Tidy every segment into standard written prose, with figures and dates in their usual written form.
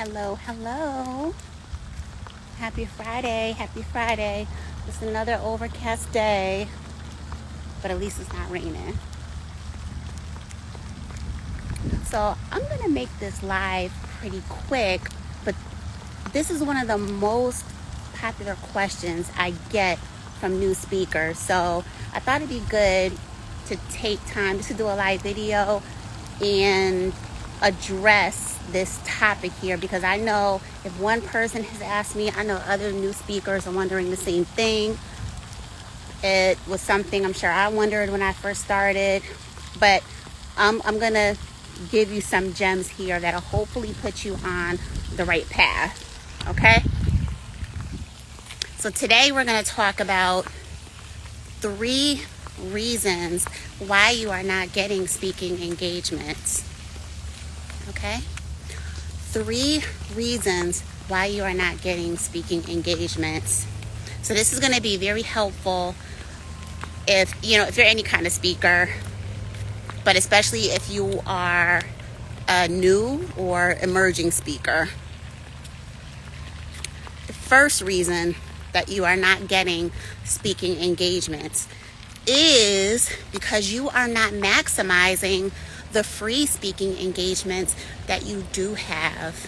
Hello, hello. Happy Friday, happy Friday. It's another overcast day, but at least it's not raining. So I'm gonna make this live pretty quick, but this is one of the most popular questions I get from new speakers. So I thought it'd be good to take time just to do a live video and address this topic here, because I know if one person has asked me, I know other new speakers are wondering the same thing. It was something I'm sure I wondered when I first started, but I'm gonna give you some gems here that'll hopefully put you on the right path. Okay, so today we're going to talk about 3 reasons why you are not getting speaking engagements. Okay, 3 reasons why you are not getting speaking engagements. So this is going to be very helpful if you're any kind of speaker, but especially if you are a new or emerging speaker. The first reason that you are not getting speaking engagements is because you are not maximizing the free speaking engagements that you do have.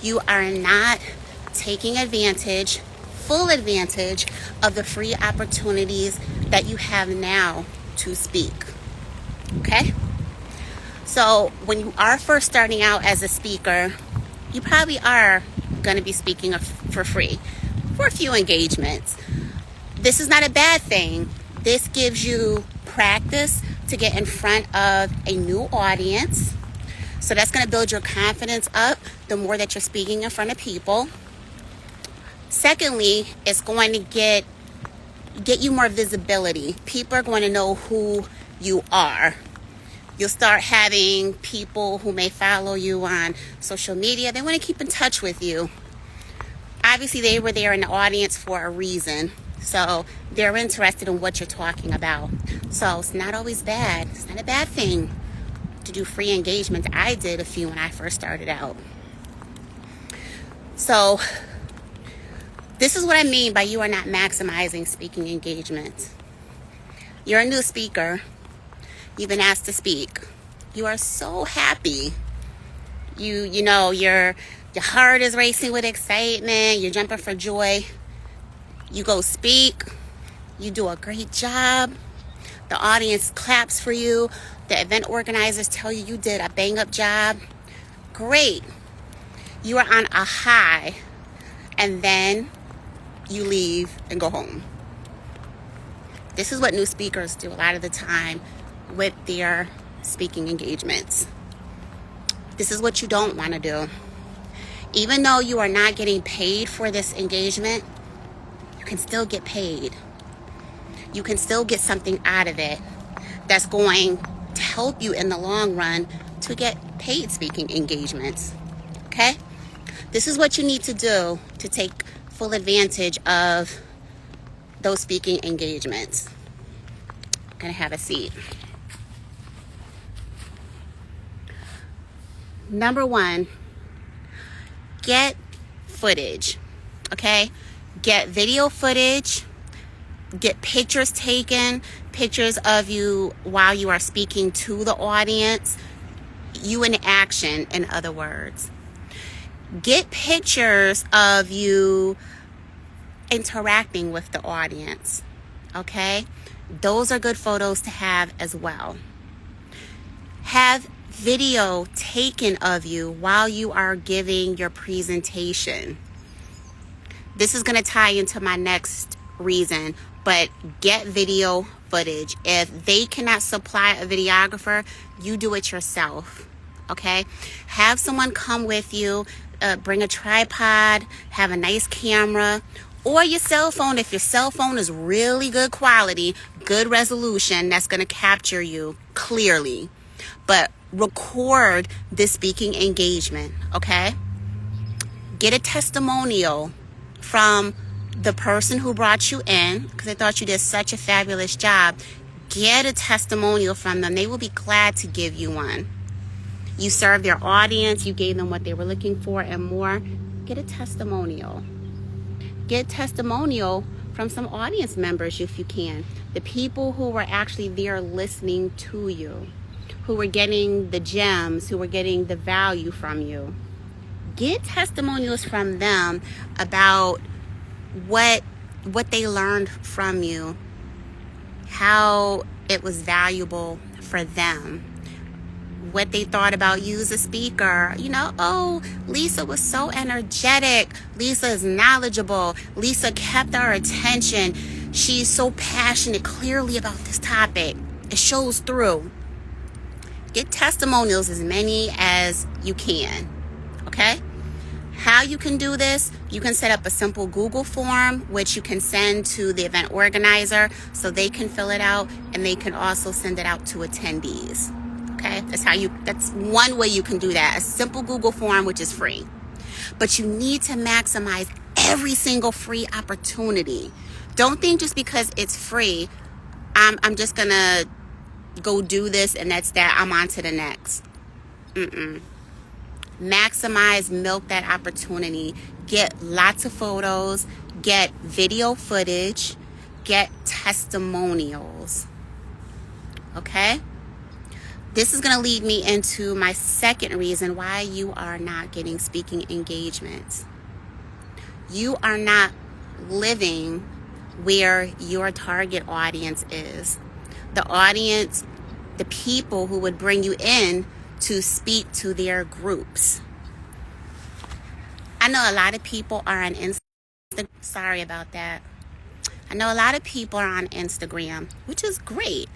You are not taking advantage, full advantage of the free opportunities that you have now to speak. Okay? So when you are first starting out as a speaker, you probably are going to be speaking for free for a few engagements. This is not a bad thing. This gives you practice to get in front of a new audience. So that's going to build your confidence up the more that you're speaking in front of people. Secondly, it's going to get you more visibility. People are going to know who you are. You'll start having people who may follow you on social media. They want to keep in touch with you. Obviously, they were there in the audience for a reason. So they're interested in what you're talking about. So it's not always bad. It's not a bad thing to do free engagements. I did a few when I first started out. So this is what I mean by you are not maximizing speaking engagements. You're a new speaker. You've been asked to speak. You are so happy. Your heart is racing with excitement. You're jumping for joy. You go speak. You do a great job. The audience claps for you. The event organizers tell you you did a bang-up job. Great. You are on a high. And then you leave and go home. This is what new speakers do a lot of the time with their speaking engagements. This is what you don't want to do. Even though you are not getting paid for this engagement, you can still get paid. You can still get something out of it that's going to help you in the long run to get paid speaking engagements. Okay? This is what you need to do to take full advantage of those speaking engagements. I'm going to have a seat. Number 1, get footage. Okay? Get video footage. Get pictures taken, pictures of you while you are speaking to the audience. You in action, in other words. Get pictures of you interacting with the audience. Okay? Those are good photos to have as well. Have video taken of you while you are giving your presentation. This is going to tie into my next reason, but get video footage. If they cannot supply a videographer, you do it yourself. Okay? Have someone come with you, bring a tripod, have a nice camera, or your cell phone. If your cell phone is really good quality, good resolution, that's going to capture you clearly. But record this speaking engagement, okay? Get a testimonial from the person who brought you in, because they thought you did such a fabulous job. Get a testimonial from them. They will be glad to give you one. You served their audience, you gave them what they were looking for and more. Get a testimonial. Get testimonial from some audience members if you can. The people who were actually there listening to you, who were getting the gems, who were getting the value from you. Get testimonials from them about what they learned from you, how it was valuable for them, what they thought about you as a speaker. Oh, Lisa was so energetic. Lisa is knowledgeable. Lisa kept our attention. She's so passionate clearly about this topic. It shows through. Get testimonials, as many as you can. Okay? How you can do this, you can set up a simple Google form, which you can send to the event organizer so they can fill it out, and they can also send it out to attendees. Okay, that's one way you can do that. A simple Google form, which is free. But you need to maximize every single free opportunity. Don't think just because it's free, I'm just gonna go do this and that's that. I'm on to the next. Maximize, milk that opportunity. Get lots of photos, get video footage, get testimonials. Okay? This is going to lead me into my second reason why you are not getting speaking engagements. You are not living where your target audience is. The audience, the people who would bring you in to speak to their groups. I know a lot of people are on Instagram. Sorry about that. I know a lot of people are on Instagram, which is great.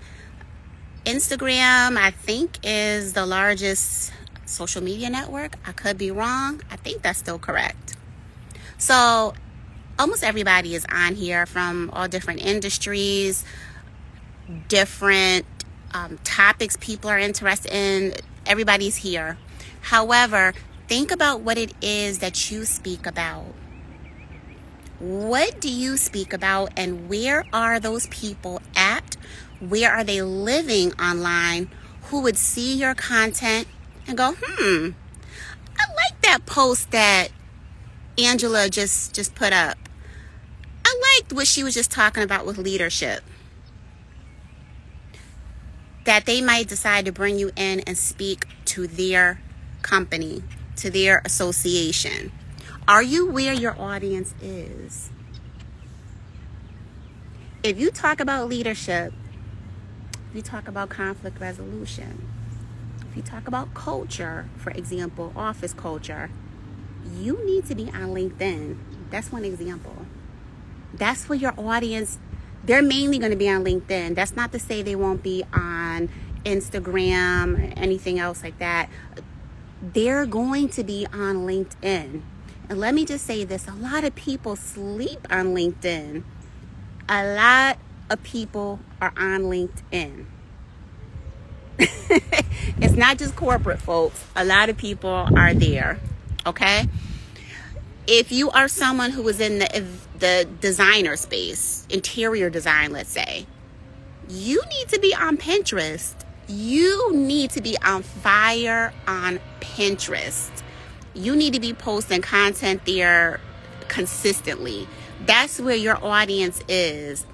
Instagram, I think, is the largest social media network. I could be wrong. I think that's still correct. So almost everybody is on here from all different industries, different topics people are interested in. Everybody's here. However, think about what it is that you speak about. What do you speak about, and where are those people at? Where are they living online who would see your content and go, I like that post that Angela just put up. I liked what she was just talking about with leadership. That they might decide to bring you in and speak to their company, to their association. Are you where your audience is? If you talk about leadership, if you talk about conflict resolution, if you talk about culture, for example, office culture, you need to be on LinkedIn. That's one example. That's where your audience, they're mainly going to be on LinkedIn. That's not to say they won't be on Instagram or anything else like that. They're going to be on LinkedIn. And let me just say this, a lot of people sleep on LinkedIn. A lot of people are on LinkedIn. It's not just corporate folks. A lot of people are there. Okay? If you are someone who is in the designer space, interior design, let's say, you need to be on Pinterest. You need to be on fire on Pinterest. You need to be posting content there consistently. That's where your audience is.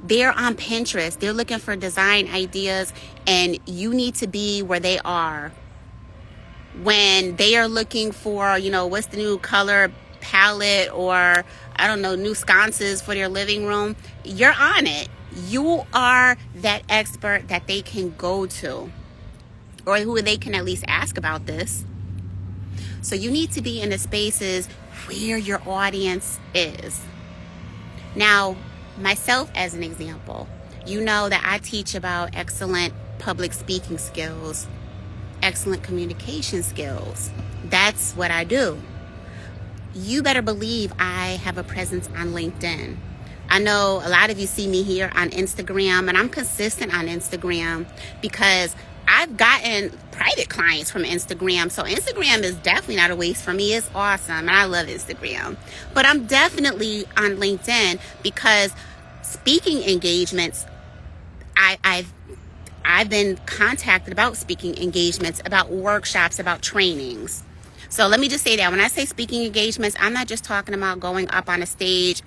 They're on Pinterest. They're looking for design ideas, and you need to be where they are. When they are looking for, what's the new color palette or, I don't know, new sconces for their living room, you're on it. You are that expert that they can go to, or who they can at least ask about this. So you need to be in the spaces where your audience is. Now, myself as an example, you know that I teach about excellent public speaking skills, excellent communication skills. That's what I do. You better believe I have a presence on LinkedIn. I know a lot of you see me here on Instagram, and I'm consistent on Instagram because I've gotten private clients from Instagram. So Instagram is definitely not a waste for me. It's awesome, and I love Instagram. But I'm definitely on LinkedIn because speaking engagements, I I've been contacted about speaking engagements, about workshops, about trainings. So let me just say that when I say speaking engagements, I'm not just talking about going up on a stage,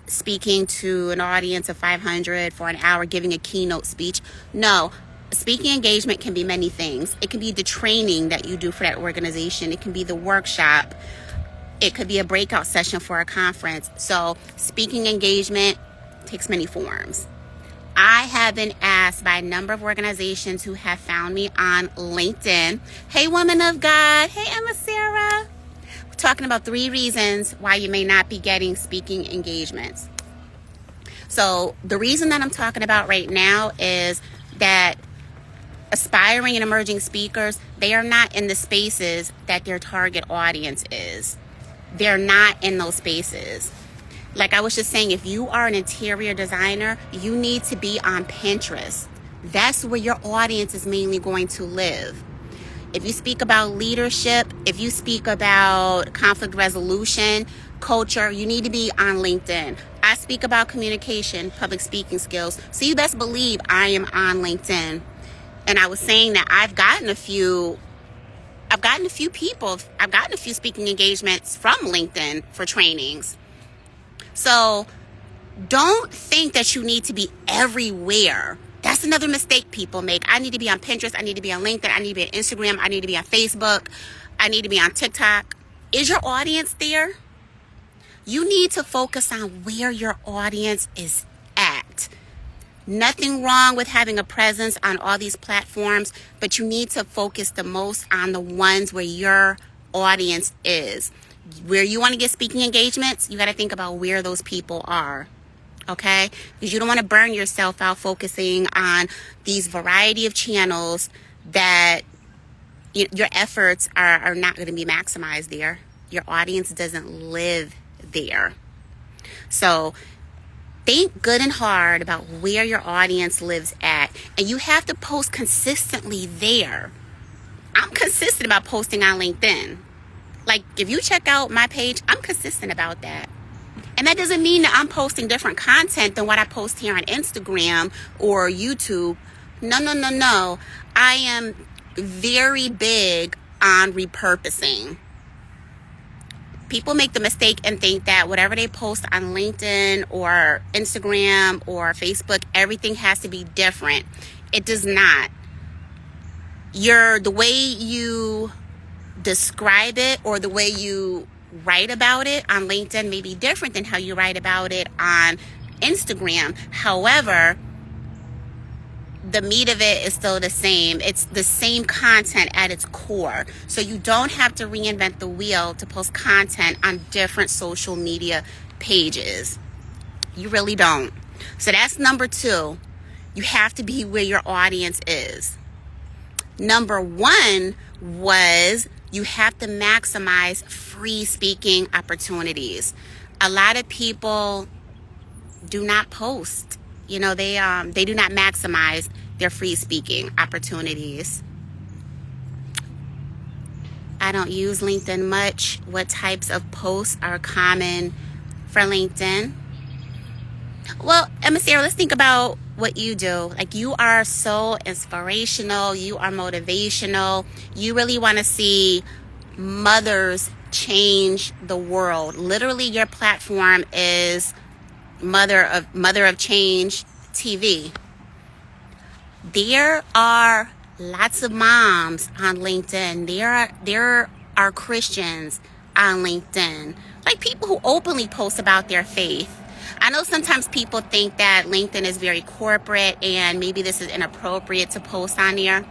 speaking to an audience of 500 for an hour, giving a keynote speech. No, speaking engagement can be many things. It can be the training that you do for that organization. It can be the workshop. It could be a breakout session for a conference. So speaking engagement takes many forms. I have been asked by a number of organizations who have found me on LinkedIn. Hey, woman of God. Hey, Emma Sarah. We're talking about 3 reasons why you may not be getting speaking engagements. So the reason that I'm talking about right now is that aspiring and emerging speakers, they are not in the spaces that their target audience is. They're not in those spaces. Like I was just saying, if you are an interior designer, you need to be on Pinterest. That's where your audience is mainly going to live. If you speak about leadership, if you speak about conflict resolution, culture, you need to be on LinkedIn. I speak about communication, public speaking skills. So you best believe I am on LinkedIn. And I was saying that I've gotten a few speaking engagements from LinkedIn for trainings. So don't think that you need to be everywhere. That's another mistake people make. I need to be on Pinterest. I need to be on LinkedIn. I need to be on Instagram. I need to be on Facebook. I need to be on TikTok. Is your audience there? You need to focus on where your audience is at. Nothing wrong with having a presence on all these platforms, but you need to focus the most on the ones where your audience is. Where you want to get speaking engagements, you got to think about where those people are, okay? Because you don't want to burn yourself out focusing on these variety of channels that your efforts are not going to be maximized there. Your audience doesn't live there. So think good and hard about where your audience lives at, and you have to post consistently there. I'm consistent about posting on LinkedIn. Like, if you check out my page, I'm consistent about that. And that doesn't mean that I'm posting different content than what I post here on Instagram or YouTube. No. I am very big on repurposing. People make the mistake and think that whatever they post on LinkedIn or Instagram or Facebook, everything has to be different. It does not. The way you describe it or the way you write about it on LinkedIn may be different than how you write about it on Instagram. However, the meat of it is still the same. It's the same content at its core. So you don't have to reinvent the wheel to post content on different social media pages. You really don't. So that's number 2. You have to be where your audience is. Number 1 was you have to maximize free speaking opportunities. A lot of people do not post. They do not maximize their free speaking opportunities. I don't use LinkedIn much. What types of posts are common for LinkedIn? Well, Emma Sarah, let's think about what you do. Like, you are so inspirational. You are motivational. You really want to see mothers change the world. Literally, your platform is Mother of Change TV. There are lots of moms on LinkedIn. There are Christians on LinkedIn. Like, people who openly post about their faith. I know sometimes people think that LinkedIn is very corporate and maybe this is inappropriate to post on there.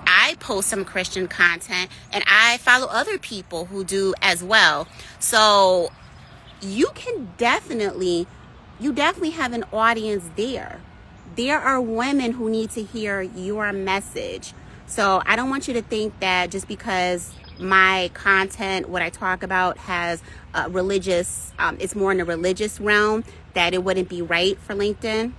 I post some Christian content and I follow other people who do as well. So you definitely have an audience there. There are women who need to hear your message. So I don't want you to think that just because my content, what I talk about, has it's more in the religious realm, that it wouldn't be right for LinkedIn.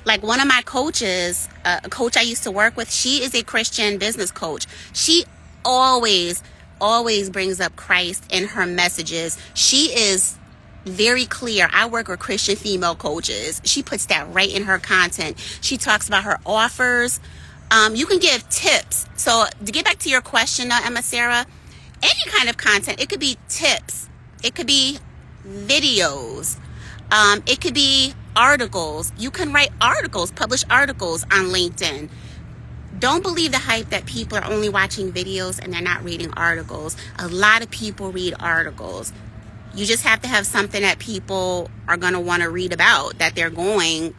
Like, one of my coaches, a coach I used to work with, she is a Christian business coach. She always brings up Christ in her messages. She is very clear. I work with Christian female coaches. She puts that right in her content. She talks about her offers. You can give tips. So to get back to your question, Emma Sarah, any kind of content, it could be tips, it could be videos, it could be articles. You can write articles, publish articles on LinkedIn. Don't believe the hype that people are only watching videos and they're not reading articles. A lot of people read articles. You just have to have something that people are going to want to read about, that they're going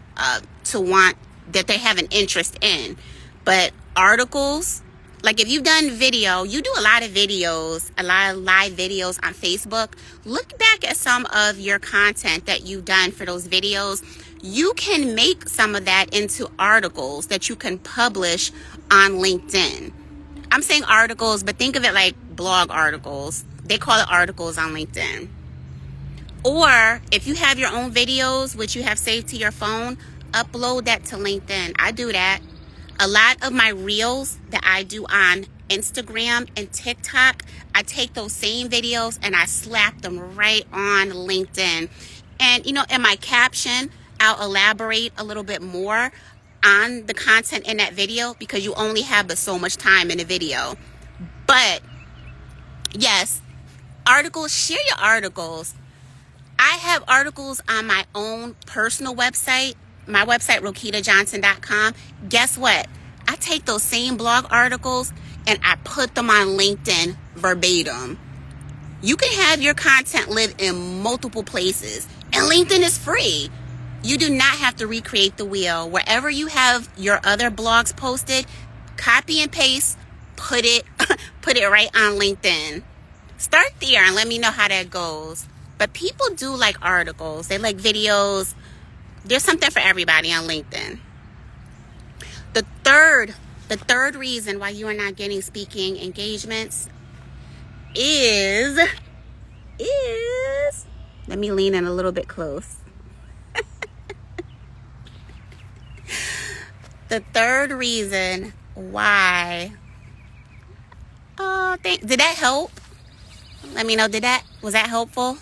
to want, that they have an interest in. But articles, like if you've done video, you do a lot of videos, a lot of live videos on Facebook. Look back at some of your content that you've done for those videos. You can make some of that into articles that you can publish on LinkedIn. I'm saying articles, but think of it like blog articles. They call it articles on LinkedIn. Or if you have your own videos, which you have saved to your phone, upload that to LinkedIn. I do that. A lot of my reels that I do on Instagram and TikTok, I take those same videos and I slap them right on LinkedIn. And, you know, in my caption, I'll elaborate a little bit more on the content in that video because you only have but so much time in the video. But, yes, articles, share your articles. I have articles on my own personal website, my website, RokitaJohnson.com. Guess what? I take those same blog articles and I put them on LinkedIn verbatim. You can have your content live in multiple places, and LinkedIn is free. You do not have to recreate the wheel. Wherever you have your other blogs posted, copy and paste, put it right on LinkedIn. Start there and let me know how that goes. But people do like articles. They like videos. There's something for everybody on LinkedIn. The third reason why you are not getting speaking engagements is let me lean in a little bit close. The third reason why, did that help? Let me know, was that helpful?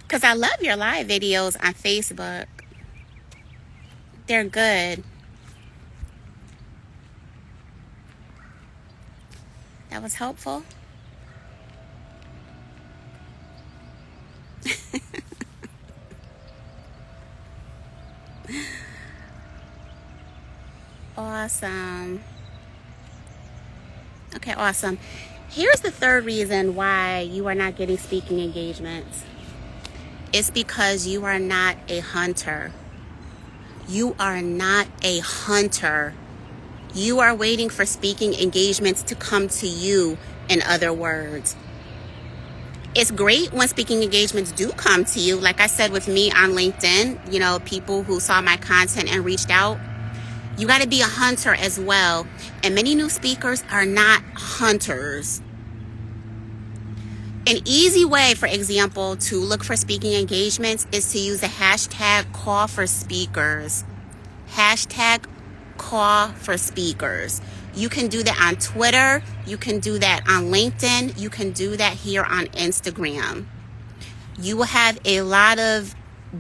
Because I love your live videos on Facebook. They're good. That was helpful. Awesome. Okay, awesome. Here's the third reason why you are not getting speaking engagements. It's because you are not a hunter. You are not a hunter. You are waiting for speaking engagements to come to you, in other words. It's great when speaking engagements do come to you. Like I said with me on LinkedIn, you know, people who saw my content and reached out. You got to be a hunter as well. And many new speakers are not hunters. An easy way, for example, to look for speaking engagements is to use the hashtag call for speakers. Hashtag call for speakers. You can do that on Twitter. You can do that on LinkedIn. You can do that here on Instagram. You will have a lot of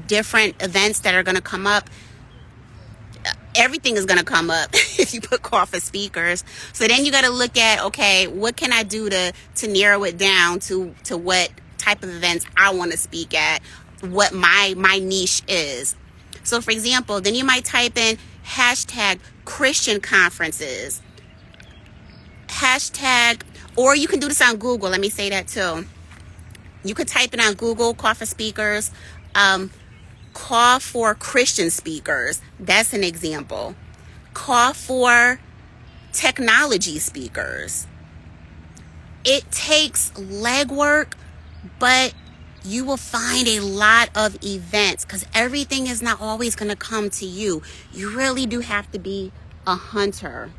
different events that are going to come up. Everything is going to come up if you put call for speakers. So then you got to look at, okay, what can I do to narrow it down to what type of events I want to speak at, what my niche is. So for example, then you might type in hashtag Christian conferences, hashtag, or you can do this on Google. Let me say that too. You could type it on Google, call for speakers, call for Christian speakers. That's an example. Call for technology speakers. It takes legwork, but you will find a lot of events because everything is not always going to come to you. You really do have to be a hunter.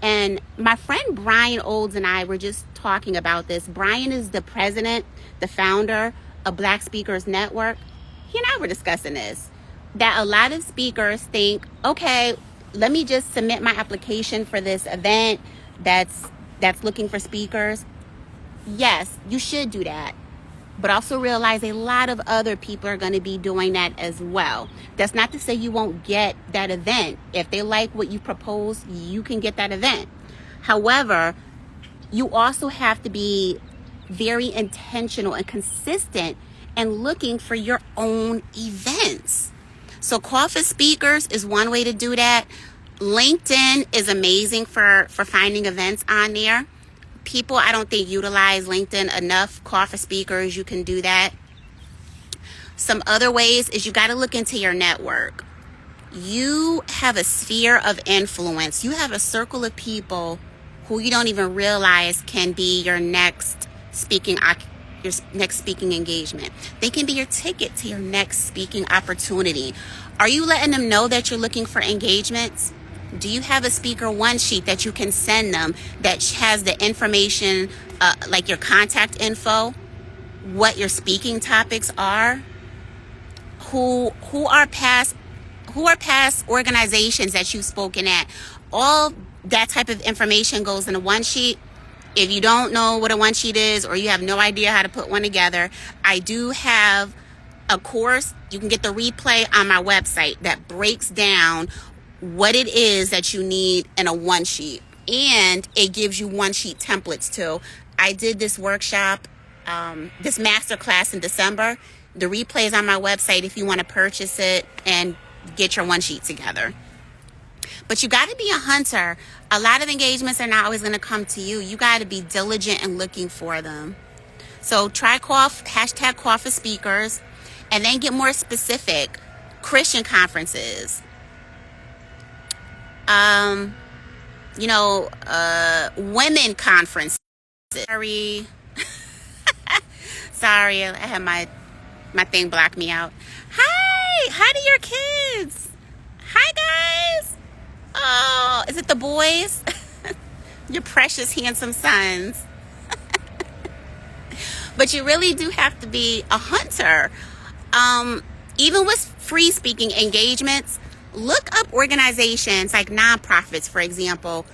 And my friend Brian Olds and I were just talking about this. Brian is the president, the founder of Black Speakers Network. He and I were discussing this, that a lot of speakers think, okay, let me just submit my application for this event that's looking for speakers. Yes, you should do that. But also realize a lot of other people are going to be doing that as well. That's not to say you won't get that event. If they like what you propose, you can get that event. However, you also have to be very intentional and consistent and looking for your own events. So call for speakers is one way to do that. LinkedIn is amazing for finding events on there. People, I don't think, utilize LinkedIn enough. Call for speakers, you can do that. Some other ways is you got to look into your network. You have a sphere of influence. You have a circle of people who you don't even realize can be your next speaking engagement. They can be your ticket to your next speaking opportunity. Are you letting them know that you're looking for engagements? Do you have a speaker one sheet that you can send them that has the information, like your contact info, what your speaking topics are, who are past organizations that you've spoken at? All that type of information goes in a one sheet. If you don't know what a one sheet is, or you have no idea how to put one together, I do have a course. You can get the replay on my website that breaks down what it is that you need in a one sheet, and it gives you one sheet templates too. I did this workshop, this masterclass in December. The replay is on my website if you want to purchase it and get your one sheet together. But you got to be a hunter. A lot of engagements are not always going to come to you. You got to be diligent in looking for them. So try hashtag call for speakers, and then get more specific. Christian conferences. Women conferences. Sorry. Sorry, I had my thing block me out. Hi to your kids. Hi, guys. Oh, is it the boys? Your precious, handsome sons. But you really do have to be a hunter. Even with free speaking engagements, look up organizations like nonprofits, for example.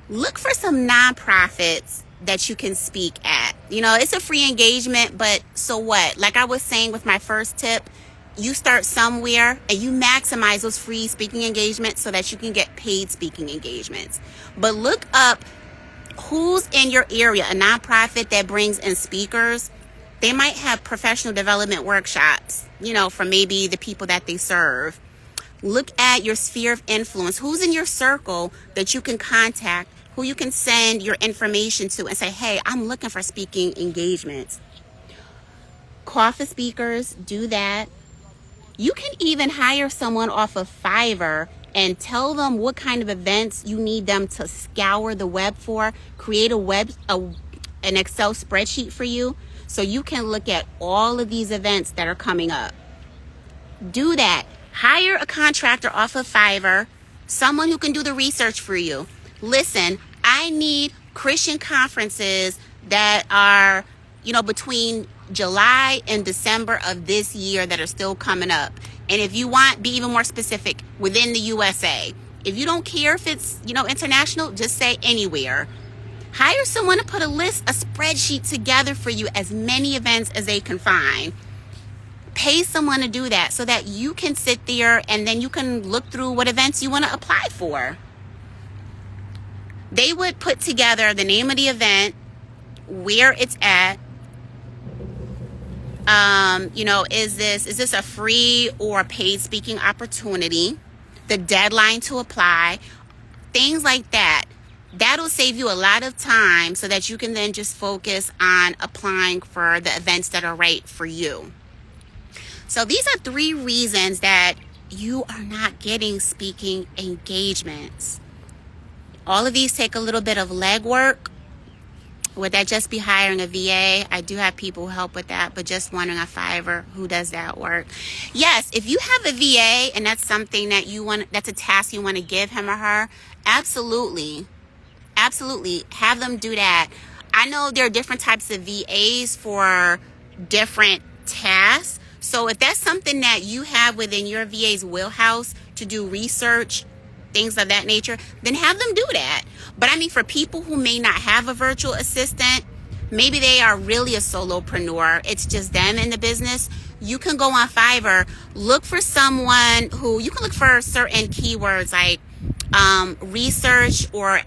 Look for some nonprofits that you can speak at. It's a free engagement, but so what? Like I was saying with my first tip, you start somewhere and you maximize those free speaking engagements so that you can get paid speaking engagements. But look up who's in your area, a nonprofit that brings in speakers. They might have professional development workshops, for maybe the people that they serve. Look at your sphere of influence. Who's in your circle that you can contact, who you can send your information to and say, hey, I'm looking for speaking engagements. Call for speakers, do that. You can even hire someone off of Fiverr and tell them what kind of events you need them to scour the web for. Create an Excel spreadsheet for you so you can look at all of these events that are coming up. Do that. Hire a contractor off of Fiverr, someone who can do the research for you. Listen, I need Christian conferences that are, between July and December of this year that are still coming up. And if you want, be even more specific, within the USA. If you don't care if it's, international, just say anywhere. Hire someone to put a spreadsheet together for you, as many events as they can find. Pay someone to do that so that you can sit there and then you can look through what events you want to apply for. They would put together the name of the event, where it's at, is this a free or paid speaking opportunity, the deadline to apply, things like that. That'll save you a lot of time so that you can then just focus on applying for the events that are right for you. So these are 3 reasons that you are not getting speaking engagements. All of these take a little bit of legwork. Would that just be hiring a VA? I do have people who help with that, but just wondering on Fiverr, who does that work? Yes, if you have a VA and that's something that that's a task you want to give him or her, absolutely have them do that. I know there are different types of VAs for different tasks. So if that's something that you have within your VA's wheelhouse to do research, things of that nature, then have them do that. But for people who may not have a virtual assistant, maybe they are really a solopreneur. It's just them in the business. You can go on Fiverr, look for someone who, you can look for certain keywords like research or,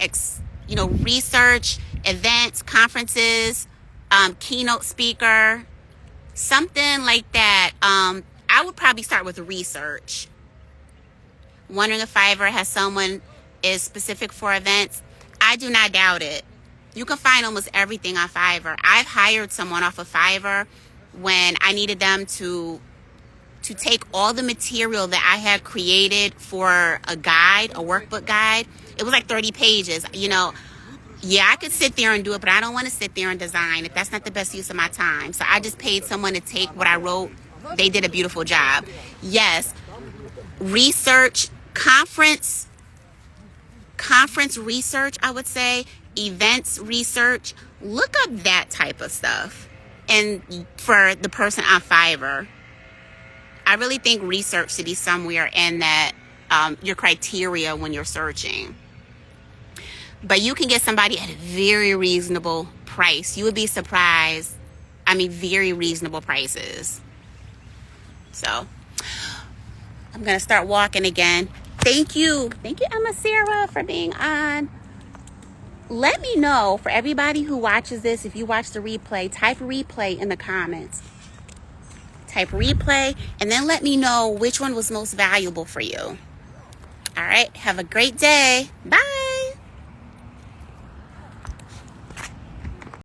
research, events, conferences, keynote speaker, something like that. I would probably start with research. Wondering if Fiverr has someone is specific for events. I do not doubt it. You can find almost everything on Fiverr. I've hired someone off of Fiverr when I needed them to take all the material that I had created for a guide, a workbook guide. It was like 30 pages. Yeah, I could sit there and do it, but I don't want to sit there and design it. That's not the best use of my time. So I just paid someone to take what I wrote. They did a beautiful job. Yes, research, conference research, I would say, events research. Look up that type of stuff. And for the person on Fiverr, I really think research should be somewhere in that your criteria when you're searching. But you can get somebody at a very reasonable price. You would be surprised. Very reasonable prices. So I'm going to start walking again. Thank you, Emma Sarah, for being on. Let me know, for everybody who watches this, if you watch the replay, type replay in the comments. Type replay, and then let me know which one was most valuable for you. All right, have a great day. Bye.